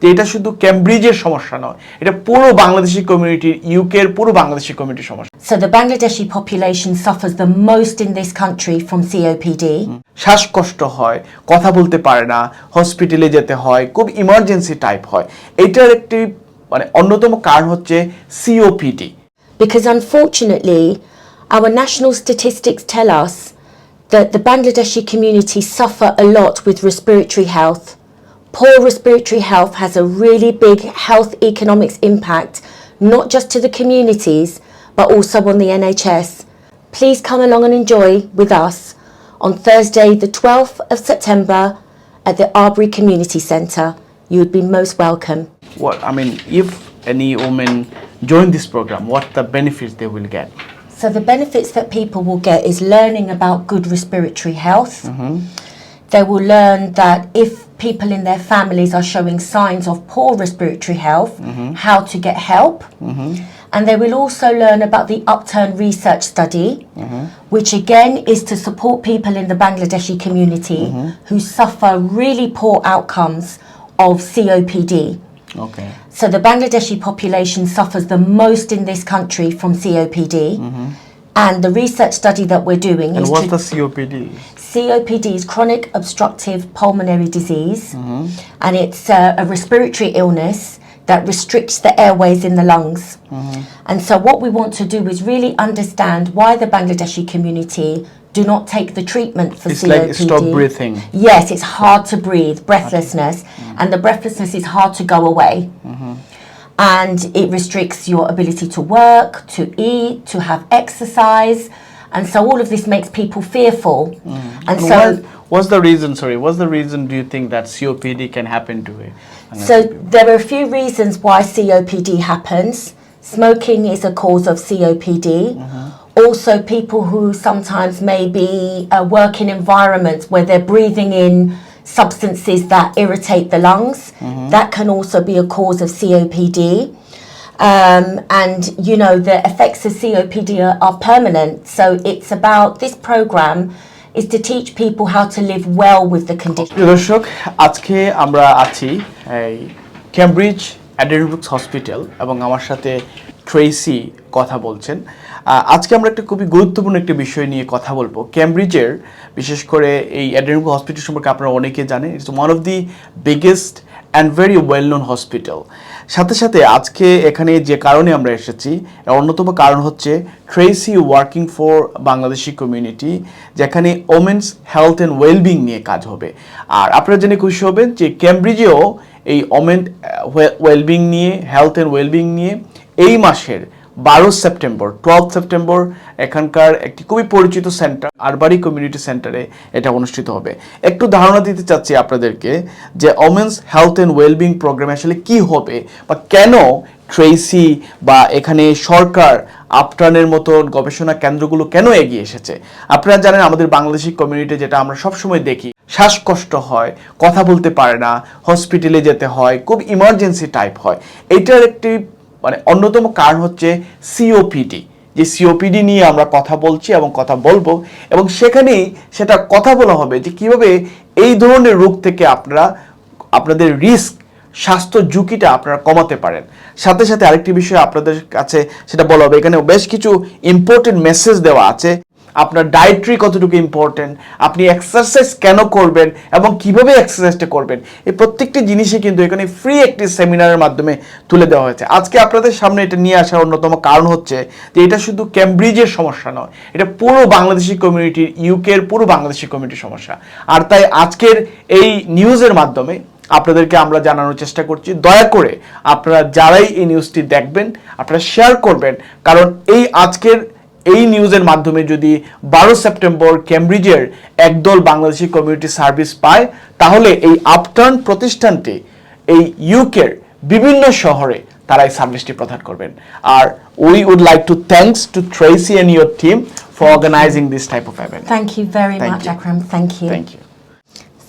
যে এটা শুধু ক্যামব্রিজের সমস্যা নয়, এটা পুরো বাংলাদেশি কমিউনিটির, ইউকের পুরো বাংলাদেশি কমিউনিটির সমস্যা। So the Bangladeshi population suffers the most in this country from COPD. শ্বাসকষ্ট হয়, কথা বলতে পারে না, হসপিটালে যেতে হয়, খুব ইমার্জেন্সি টাইপ হয়। এটার একটি অন্যতম কারণ হচ্ছে COPD. Because unfortunately, our national statistics tell us that the Bangladeshi community suffer a lot with respiratory health. Poor respiratory health has a really big health economics impact, not just to the communities, but also on the NHS. Please come along and enjoy with us on Thursday, the 12th of September at the Arbery Community Centre. You would be most welcome. If any woman join this program, what the benefits they will get? So the benefits that people will get is learning about good respiratory health. They will learn that if people in their families are showing signs of poor respiratory health, how to get help. And they will also learn about the Upturn research study, which again is to support people in the Bangladeshi community who suffer really poor outcomes of COPD. Okay. So the Bangladeshi population suffers the most in this country from COPD. And the research study that we're doing and is what's the COPD? COPD is chronic obstructive pulmonary disease, and it's a respiratory illness that restricts the airways in the lungs. And so what we want to do is really understand why the Bangladeshi community do not take the treatment for it's COPD. Like stop breathing. Yes, it's hard to breathe, breathlessness, and the breathlessness is hard to go away. And it restricts your ability to work, to eat, to have exercise, and so all of this makes people fearful. And so what's the reason do you think that COPD can happen to it? So there are a few reasons why COPD happens. Smoking is a cause of COPD. Also, people who sometimes maybe work in environments where they're breathing in substances that irritate the lungs, that can also be a cause of COPD. And you know, the effects of COPD are permanent. So it's about, this program is to teach people how to live well with the condition. দর্শক, আজকে আমরা আছি Cambridge অ্যাডেনব্রুকস hospital এবং আমার সাথে Tracey কথা বলছেন। আজকে আমরা একটা খুবই গুরুত্বপূর্ণ একটা বিষয় নিয়ে কথা বলবো। ক্যামব্রিজের বিশেষ করে এই অ্যাডেনব্রুক হসপিটাল সম্পর্কে আপনারা অনেকে জানেন। It's one of the biggest and very well known hospital. সাথে সাথে আজকে এখানে যে কারণে আমরা এসেছি, অন্যতম কারণ হচ্ছে Tracy working for Bangladeshi community, যেখানে ওমেন্স হেলথ অ্যান্ড ওয়েলবিং নিয়ে কাজ হবে। আর আপনারা জেনে খুশি হবেন যে ক্যামব্রিজেও এই ওমেন ওয়েলবিং নিয়ে, হেলথ অ্যান্ড ওয়েলবিং নিয়ে এই মাসের 12 সেপ্টেম্বর এখানকার একটি খুবই পরিচিত সেন্টার আরবারি কমিউনিটি সেন্টারে এটা অনুষ্ঠিত হবে। একটু ধারণা দিতে চাচ্ছি আপনাদেরকে যে ওমেন্স হেলথ অ্যান্ড ওয়েলবিং প্রোগ্রামে আসলে কি হবে বা কেন ট্রেসি বা এখানে সরকার আপটার্নের মতো গবেষণা কেন্দ্রগুলো কেন এগিয়ে এসেছে। আপনারা জানেন আমাদের বাংলাদেশি কমিউনিটি যেটা আমরা সবসময় দেখি, শ্বাসকষ্ট হয়, কথা বলতে পারে না, হসপিটালে যেতে হয়, খুব ইমার্জেন্সি টাইপ হয়। এটার একটি অন্যতম কারণ হচ্ছে COPD। যে COPD নিয়ে আমরা কথা বলছি এবং কথা বলবো, এবং সেখানেই সেটা কথা বলা হবে যে কিভাবে এই ধরনের রোগ থেকে আপনারা আপনাদের রিস্ক, স্বাস্থ্য ঝুঁকিটা আপনারা কমাতে পারেন। সাথে সাথে আরেকটি বিষয় আপনাদের কাছে সেটা বলা হবে, এখানে বেশ কিছু ইম্পর্টেন্ট মেসেজ দেওয়া আছে। আপনার ডায়েটরি কতটুকু ইম্পর্টেন্ট, আপনি এক্সারসাইজ কেন করবেন এবং কিভাবে এক্সারসাইজটা করবেন, এই প্রত্যেকটি জিনিসই কিন্তু এখানে ফ্রি একটি সেমিনারের মাধ্যমে তুলে দেওয়া হয়েছে। আজকে আপনাদের সামনে এটা নিয়ে আসার অন্যতম কারণ হচ্ছে যে এটা শুধু ক্যামব্রিজের সমস্যা নয়, এটা পুরো বাংলাদেশি কমিউনিটির, ইউকের পুরো বাংলাদেশি কমিউনিটির সমস্যা। আর তাই আজকের এই নিউজের মাধ্যমে আপনাদেরকে আমরা জানানোর চেষ্টা করছি, দয়া করে আপনারা যারাই এই নিউজটি দেখবেন আপনারা শেয়ার করবেন, কারণ আজকের এই নিউজের মাধ্যমে যদি 12 সেপ্টেম্বর ক্যামব্রিজের একদল বাংলাদেশি কমিউনিটি সার্ভিস পায়, তাহলে এই আপটার্ন প্রতিষ্ঠানটি এই ইউকের বিভিন্ন শহরে তারা এই সার্ভিসটি প্রদান করবেন। আর we would like to thanks to Tracy and your team for organizing this type of event. Thank you very much, Akram. Thank you. Thank you.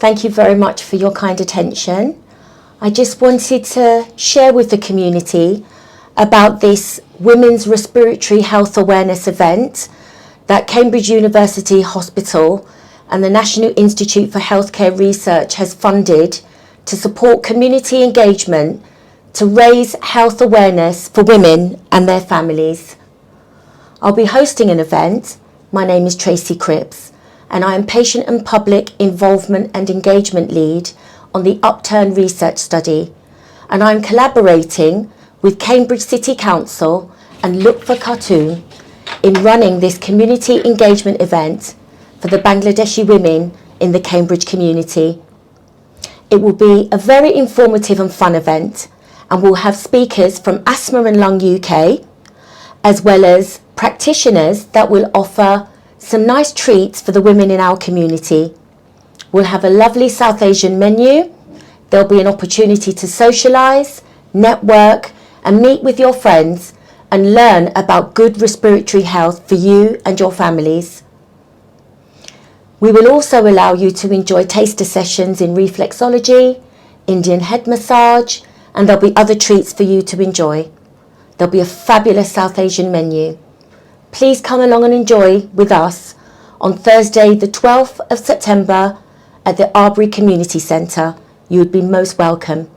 Thank you very much for your kind attention. I just wanted to share with the community about this Women's Respiratory Health Awareness event that Cambridge University Hospital and the National Institute for Healthcare Research has funded to support community engagement to raise health awareness for women and their families. I'll be hosting an event. My name is Tracy Cripps, and I am Patient and Public Involvement and Engagement Lead on the Upturn Research Study, and I'm collaborating with Cambridge City Council and Look for Khartoum in running this community engagement event for the Bangladeshi women in the Cambridge community. It will be a very informative and fun event, and we'll have speakers from Asthma and Lung UK, as well as practitioners that will offer some nice treats for the women in our community. We'll have a lovely South Asian menu. There'll be an opportunity to socialise, network, and meet with your friends and learn about good respiratory health for you and your families. We will also allow you to enjoy taster sessions in reflexology, Indian head massage, and there'll be other treats for you to enjoy. There'll be a fabulous South Asian menu. Please come along and enjoy with us on Thursday, the 12th of September at the Arbery Community Centre. You would be most welcome.